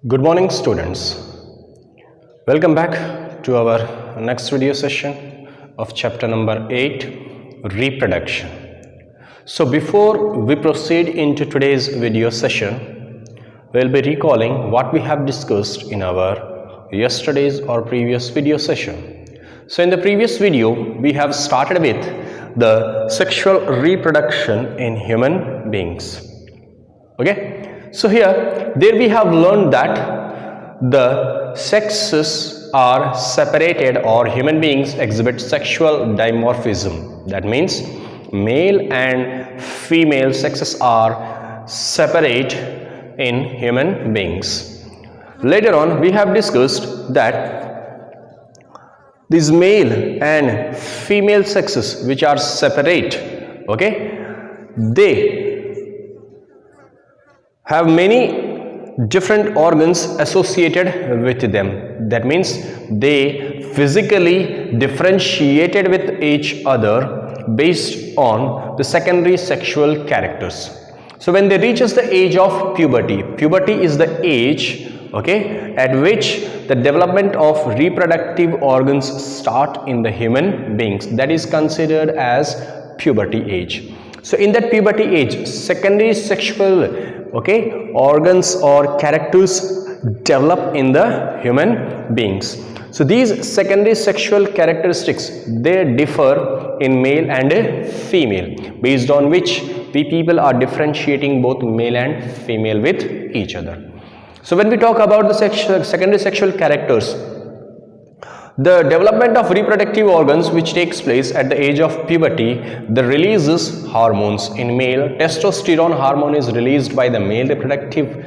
Good morning, students. Welcome back to our next video session of chapter number 8, Reproduction. So before we proceed into today's video session, we'll be recalling what we have discussed in our yesterday's or previous video session. So in the previous video, we have started with the sexual reproduction in human beings. Okay, so there we have learned that the sexes are separated, or human beings exhibit sexual dimorphism. That means male and female sexes are separate in human beings. Later on, we have discussed that these male and female sexes which are separate, okay, they have many different organs associated with them. That means they physically differentiated with each other based on the secondary sexual characters. So when they reaches the age of puberty, puberty is the age, okay, at which the development of reproductive organs start in the human beings. That is considered as puberty age. So in that puberty age, secondary sexual, okay, organs or characters develop in the human beings. So these secondary sexual characteristics, they differ in male and female, based on which we people are differentiating both male and female with each other. So when we talk about the secondary sexual characters, the development of reproductive organs which takes place at the age of puberty, the releases hormones. In male, testosterone hormone is released by the male reproductive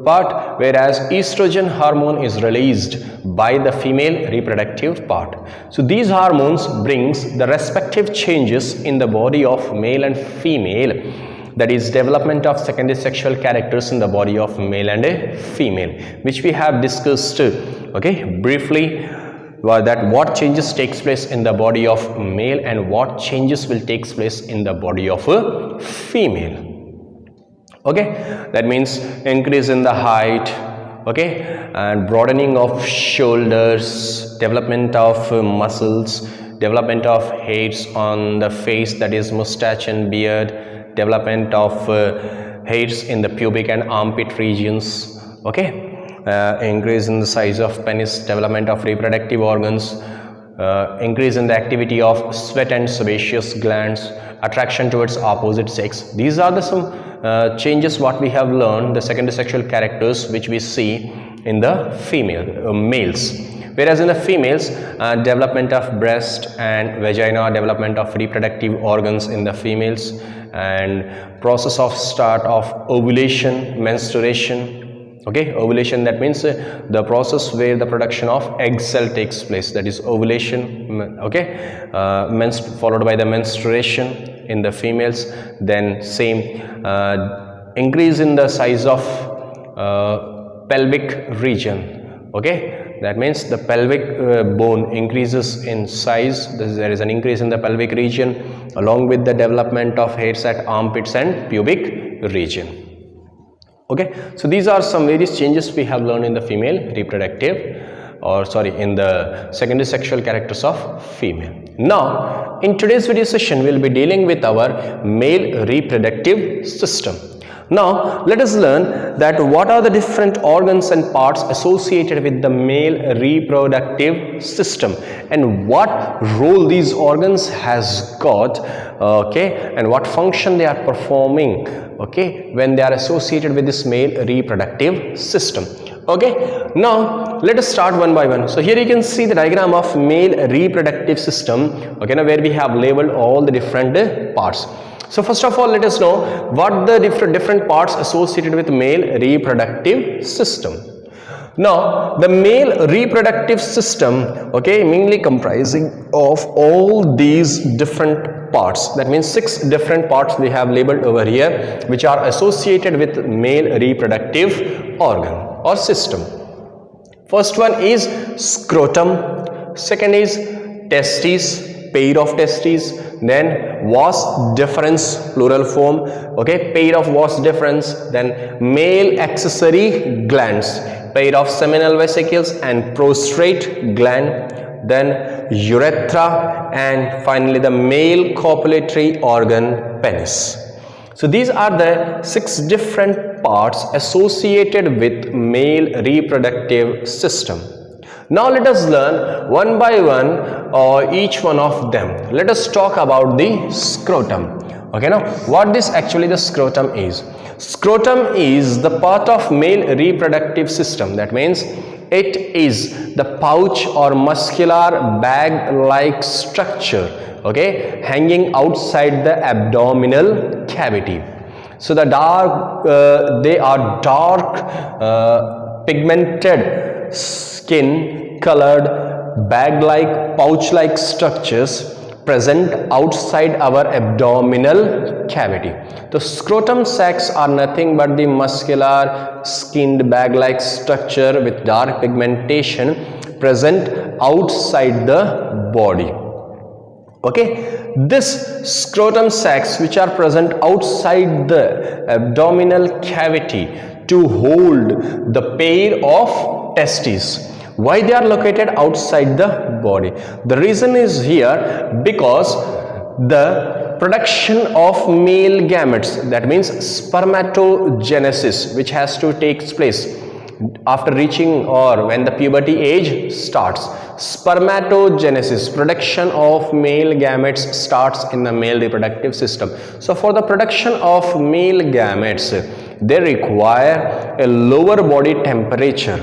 part, whereas estrogen hormone is released by the female reproductive part. So these hormones brings the respective changes in the body of male and female, that is development of secondary sexual characters in the body of male and female, which we have discussed, okay, briefly, that what changes takes place in the body of male and what changes will takes place in the body of a female. Okay, that means increase in the height, okay, and broadening of shoulders, development of muscles, development of hairs on the face, that is mustache and beard, development of hairs in the pubic and armpit regions, okay, increase in the size of penis, development of reproductive organs, increase in the activity of sweat and sebaceous glands, attraction towards opposite sex. These are the some changes what we have learned, the secondary sexual characters which we see in the female males. Whereas in the females, development of breast and vagina, development of reproductive organs in the females, and process of start of ovulation, menstruation. Okay, ovulation, that means the process where the production of egg cell takes place, that is ovulation, okay, followed by the menstruation in the females. Then same increase in the size of pelvic region, okay, that means the pelvic bone increases in size. There is an increase in the pelvic region along with the development of hairs at armpits and pubic region. Okay, so these are some various changes we have learned in the female reproductive, or sorry, in the secondary sexual characters of female. Now in today's video session, we will be dealing with our male reproductive system. Now let us learn that what are the different organs and parts associated with the male reproductive system and what role these organs has got, okay, and what function they are performing, okay, when they are associated with this male reproductive system. Okay, now let us start one by one. So here you can see the diagram of male reproductive system, okay, now where we have labeled all the different parts. So first of all, let us know what the different parts associated with male reproductive system. Now the male reproductive system, okay, mainly comprising of all these different parts. That means 6 different parts we have labeled over here, which are associated with male reproductive organ or system. First one is scrotum, second is testes, pair of testes, then vas deferens plural form, okay, pair of vas deferens, then male accessory glands, pair of seminal vesicles and prostrate gland, then urethra, and finally the male copulatory organ penis. So these are the 6 different parts associated with male reproductive system. Now let us learn one by one each one of them. Let us talk about the scrotum. Okay, now what this actually the scrotum is? Scrotum is the part of male reproductive system. That means it is the pouch or muscular bag like structure, okay, hanging outside the abdominal cavity. So the they are dark pigmented skin colored bag like pouch like structures present outside our abdominal cavity. The scrotum sacs are nothing but the muscular skinned bag like structure with dark pigmentation present outside the body. Okay, this scrotum sacs which are present outside the abdominal cavity to hold the pair of testes. Why they are located outside the body? The reason is here because the production of male gametes, that means spermatogenesis, which has to take place after reaching or when the puberty age starts. Spermatogenesis, production of male gametes, starts in the male reproductive system. So for the production of male gametes, they require a lower body temperature,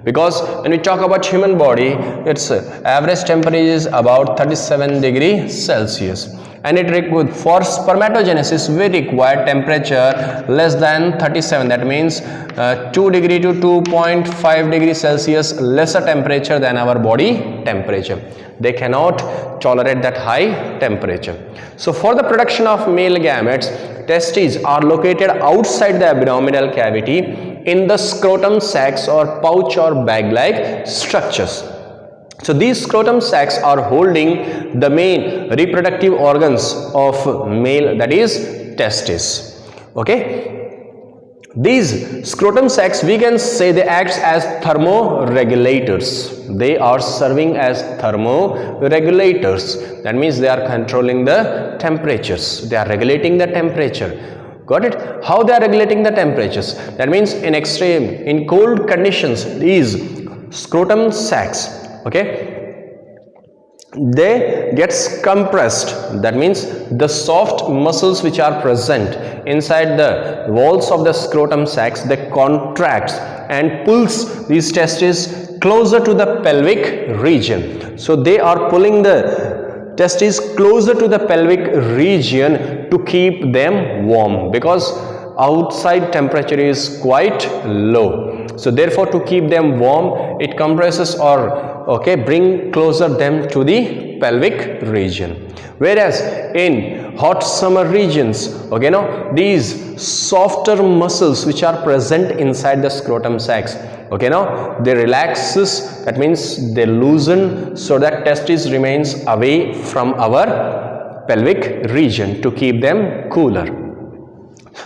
because when we talk about human body, its average temperature is about 37 degrees Celsius, and for spermatogenesis we require temperature less than 37. That means 2 degree to 2.5 degrees Celsius lesser temperature than our body temperature. They cannot tolerate that high temperature. So for the production of male gametes, testes are located outside the abdominal cavity in the scrotum sacs or pouch or bag like structures. So these scrotum sacs are holding the main reproductive organs of male, that is testes. Okay, these scrotum sacs, we can say they act as thermoregulators. They are serving as thermoregulators. That means they are controlling the temperatures. They are regulating the temperature. Got it? How they are regulating the temperatures? That means in cold conditions, these scrotum sacs, okay, they gets compressed. That means the soft muscles which are present inside the walls of the scrotum sacs, they contracts and pulls these testes closer to the pelvic region. So they are pulling the testes closer to the pelvic region to keep them warm, because outside temperature is quite low. So therefore, to keep them warm, it compresses or bring closer them to the pelvic region. Whereas in hot summer regions, these softer muscles which are present inside the scrotum sacs, they relaxes, that means they loosen, so that testes remains away from our pelvic region to keep them cooler.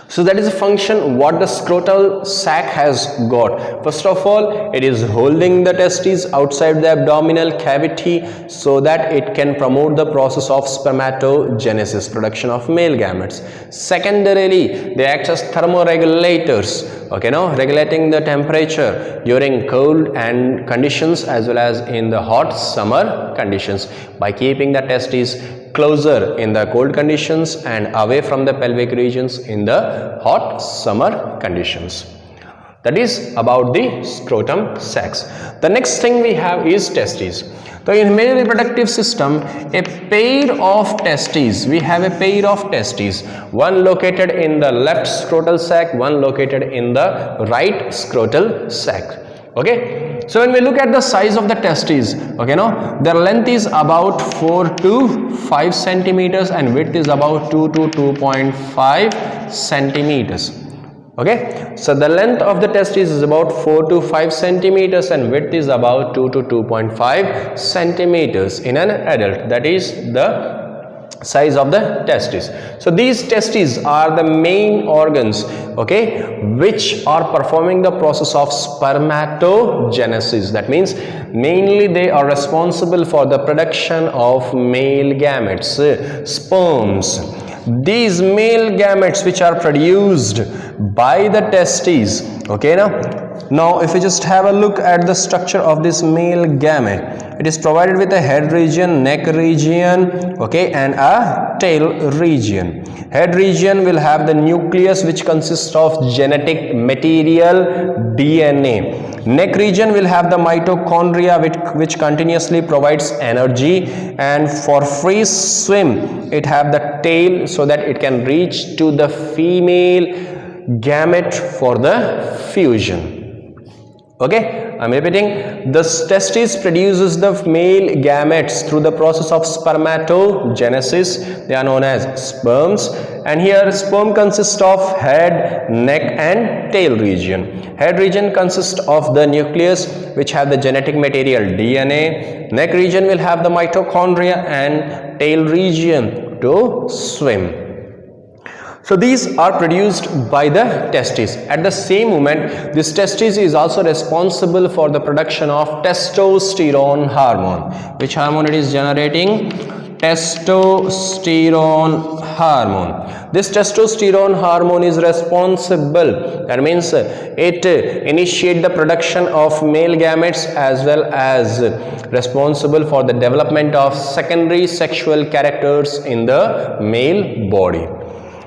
So that is a function what the scrotal sac has got. First of all, it is holding the testes outside the abdominal cavity so that it can promote the process of spermatogenesis, production of male gametes. Secondarily, they act as thermoregulators, regulating the temperature during cold and conditions as well as in the hot summer conditions by keeping the testes closer in the cold conditions and away from the pelvic regions in the hot summer conditions. That is about the scrotum sacs. The next thing we have is testes. So in male reproductive system, a pair of testes, we have a pair of testes, one located in the left scrotal sac, one located in the right scrotal sac. Okay, so when we look at the size of the testes, their length is about 4 to 5 centimeters and width is about 2 to 2.5 centimeters. Okay, so the length of the testis is about 4 to 5 centimeters and width is about 2 to 2.5 centimeters in an adult. That is the size of the testis. So these testes are the main organs, okay, which are performing the process of spermatogenesis. That means mainly they are responsible for the production of male gametes, sperms. These male gametes which are produced by the testes, okay, now if we just have a look at the structure of this male gamete, it is provided with a head region, neck region, okay, and a tail region. Head region will have the nucleus which consists of genetic material, DNA. Neck region will have the mitochondria which continuously provides energy, and for free swim it have the tail so that it can reach to the female gamete for the fusion. Okay, I'm repeating, the testis produces the male gametes through the process of spermatogenesis. They are known as sperms, and here sperm consists of head, neck and tail region. Head region consists of the nucleus which have the genetic material DNA. Neck region will have the mitochondria and tail region to swim. So these are produced by the testes. At the same moment, this testis is also responsible for the production of testosterone hormone. Which hormone it is generating? Testosterone hormone. This testosterone hormone is responsible, that means it initiates the production of male gametes as well as responsible for the development of secondary sexual characters in the male body.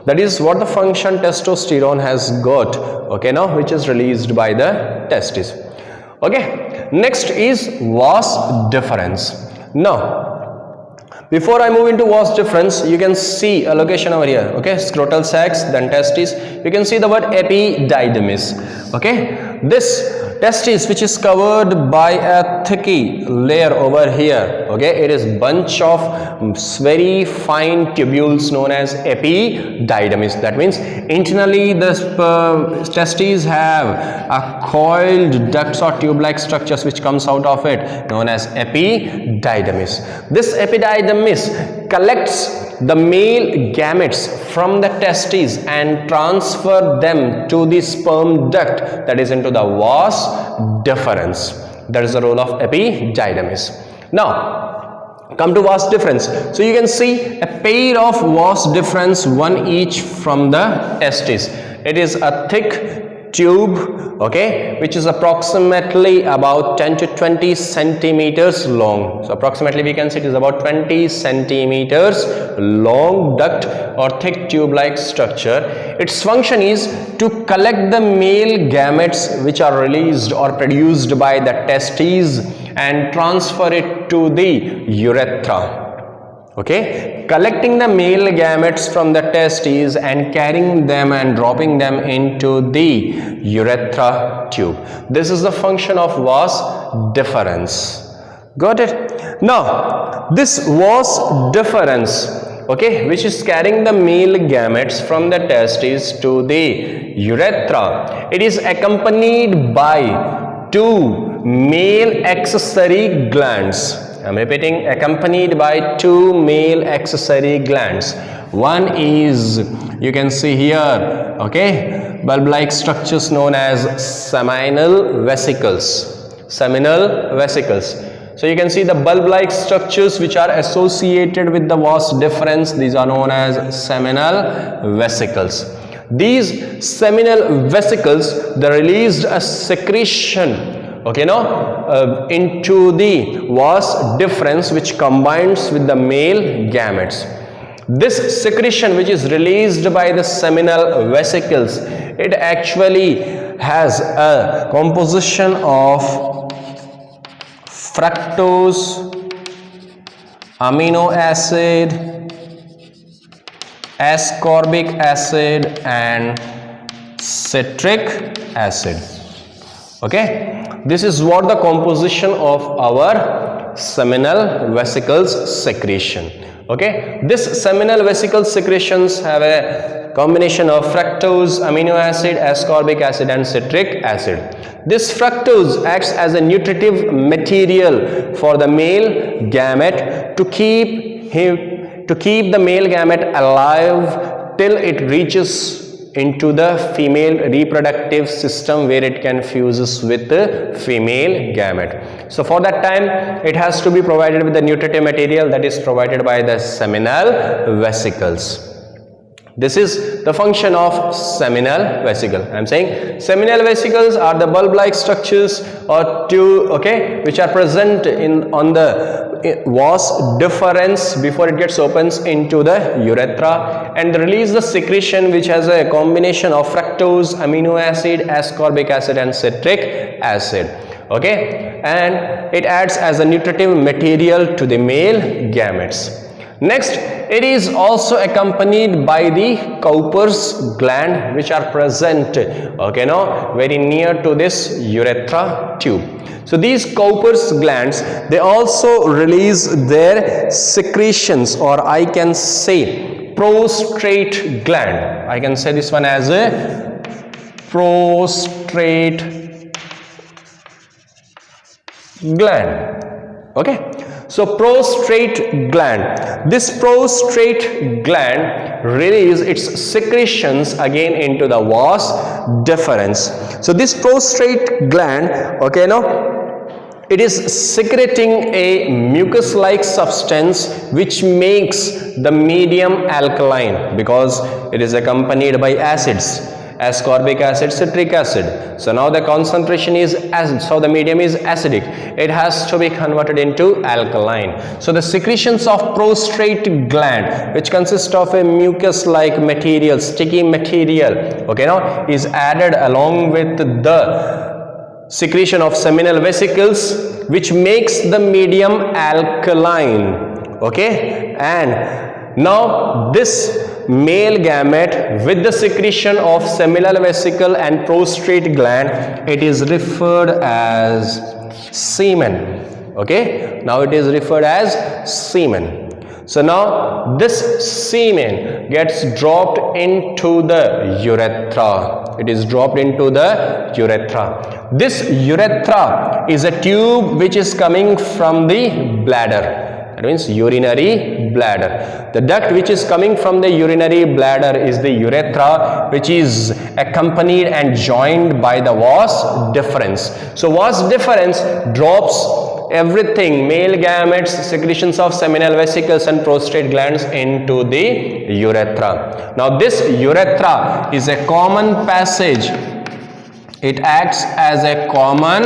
That is what the function testosterone has got, okay, now which is released by the testes. Okay, next is vas deferens. Now before I move into vas deferens, you can see a location over here, okay, scrotal sacs, then testes. You can see the word epididymis. Okay, this testis which is covered by a thicky layer over here, okay, it is bunch of very fine tubules known as epididymis. That means internally the testes have a coiled ducts or tube like structures which comes out of it, known as epididymis. This epididymis collects the male gametes from the testes and transfer them to the sperm duct, that is into the vas deferens. That is the role of epididymis. Now come to vas deferens. So you can see a pair of vas deferens, one each from the testis. It is a thick tube, okay, which is approximately about 10 to 20 centimeters long. So approximately we can say it is about 20 centimeters long duct or thick tube like structure. Its function is to collect the male gametes which are released or produced by the testes and transfer it to the urethra. Okay, collecting the male gametes from the testes and carrying them and dropping them into the urethra tube. This is the function of vas deferens. Got it? Now this vas deferens, okay, which is carrying the male gametes from the testes to the urethra, it is accompanied by two male accessory glands. I am repeating, accompanied by two male accessory glands. One is, you can see here, okay, bulb-like structures known as seminal vesicles. Seminal vesicles. So you can see the bulb-like structures which are associated with the vas deferens. These are known as seminal vesicles. These seminal vesicles, they released a secretion, okay, into the vas deferens which combines with the male gametes. This secretion which is released by the seminal vesicles, it actually has a composition of fructose, amino acid, ascorbic acid and citric acid. Okay, this is what the composition of our seminal vesicles secretion. Okay, this seminal vesicle secretions have a combination of fructose, amino acid, ascorbic acid and citric acid. This fructose acts as a nutritive material for the male gamete to keep the male gamete alive till it reaches into the female reproductive system, where it can fuses with the female gamete. So for that time it has to be provided with the nutritive material that is provided by the seminal vesicles. This is the function of seminal vesicle. I am saying seminal vesicles are the bulb-like structures or tube, okay, which are present on the vas deferens before it gets opens into the urethra, and release the secretion which has a combination of fructose, amino acid, ascorbic acid and citric acid. Okay, and it acts as a nutritive material to the male gametes. Next, it is also accompanied by the Cowper's gland, which are present, okay, now very near to this urethra tube. So these Cowper's glands, they also release their secretions, or I can say prostrate gland. I can say this one as a prostrate gland. Okay, so prostrate gland, this prostrate gland release its secretions again into the vas deferens. So this prostrate gland, okay, now it is secreting a mucus like substance which makes the medium alkaline, because it is accompanied by acids, ascorbic acid, citric acid. So now the concentration is acid, so the medium is acidic, it has to be converted into alkaline. So the secretions of prostrate gland, which consists of a mucus like material, sticky material, okay, now is added along with the secretion of seminal vesicles, which makes the medium alkaline. Okay, and now this male gamete with the secretion of seminal vesicle and prostrate gland, it is referred as semen. Okay, now it is referred as semen. So now this semen gets dropped into the urethra. It is dropped into the urethra. This urethra is a tube which is coming from the bladder. That means urinary bladder. The duct which is coming from the urinary bladder is the urethra, which is accompanied and joined by the vas deferens. So vas deferens drops everything, male gametes, secretions of seminal vesicles and prostrate glands into the urethra. Now this urethra is a common passage. It acts as a common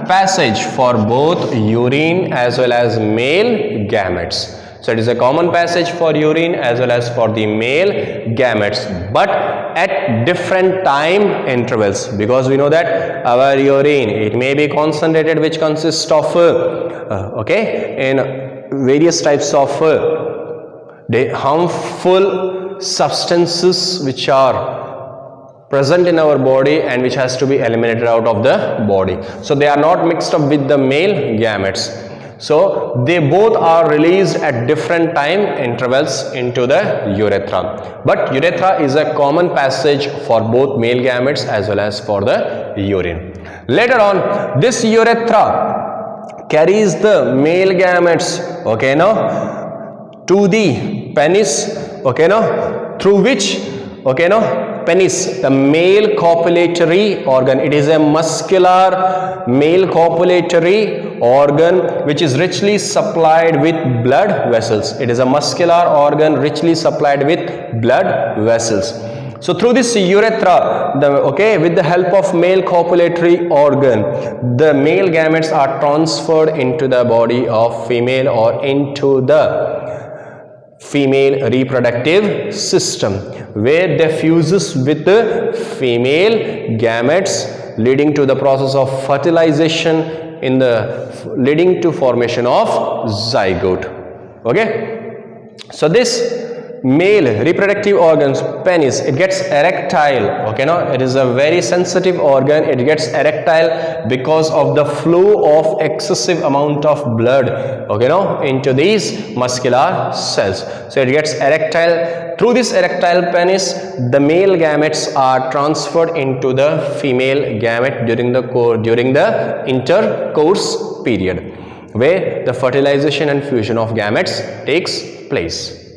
passage for both urine as well as male gametes. So it is a common passage for urine as well as for the male gametes, but at different time intervals, because we know that our urine, it may be concentrated, which consists of okay, in various types of harmful substances which are present in our body and which has to be eliminated out of the body. So they are not mixed up with the male gametes. So they both are released at different time intervals into the urethra. But urethra is a common passage for both male gametes as well as for the urine. Later on, this urethra carries the male gametes, okay, now to the penis, okay, now through which, okay, now penis, the male copulatory organ. It is a muscular male copulatory organ which is richly supplied with blood vessels. It is a muscular organ richly supplied with blood vessels. So through this urethra, with the help of male copulatory organ, the male gametes are transferred into the body of female or into the female reproductive system, where they fuses with the female gametes, leading to the process of fertilization leading to formation of zygote. Okay, so this male reproductive organs, penis, it gets erectile. Okay, now it is a very sensitive organ. It gets erectile because of the flow of excessive amount of blood, okay, now into these muscular cells. So it gets erectile. Through this erectile penis, the male gametes are transferred into the female gamete during the intercourse period, where the fertilization and fusion of gametes takes place.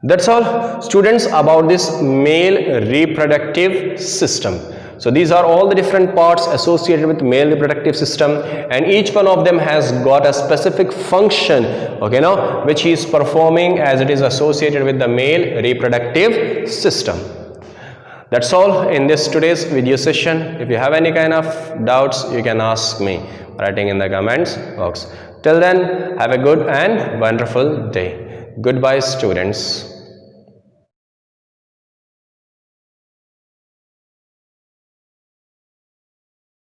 That's all, students, about this male reproductive system. So these are all the different parts associated with male reproductive system, and each one of them has got a specific function, okay, now which he is performing as it is associated with the male reproductive system. That's all in this today's video session. If you have any kind of doubts, you can ask me writing in the comments box. Till then, have a good and wonderful day. Goodbye, students.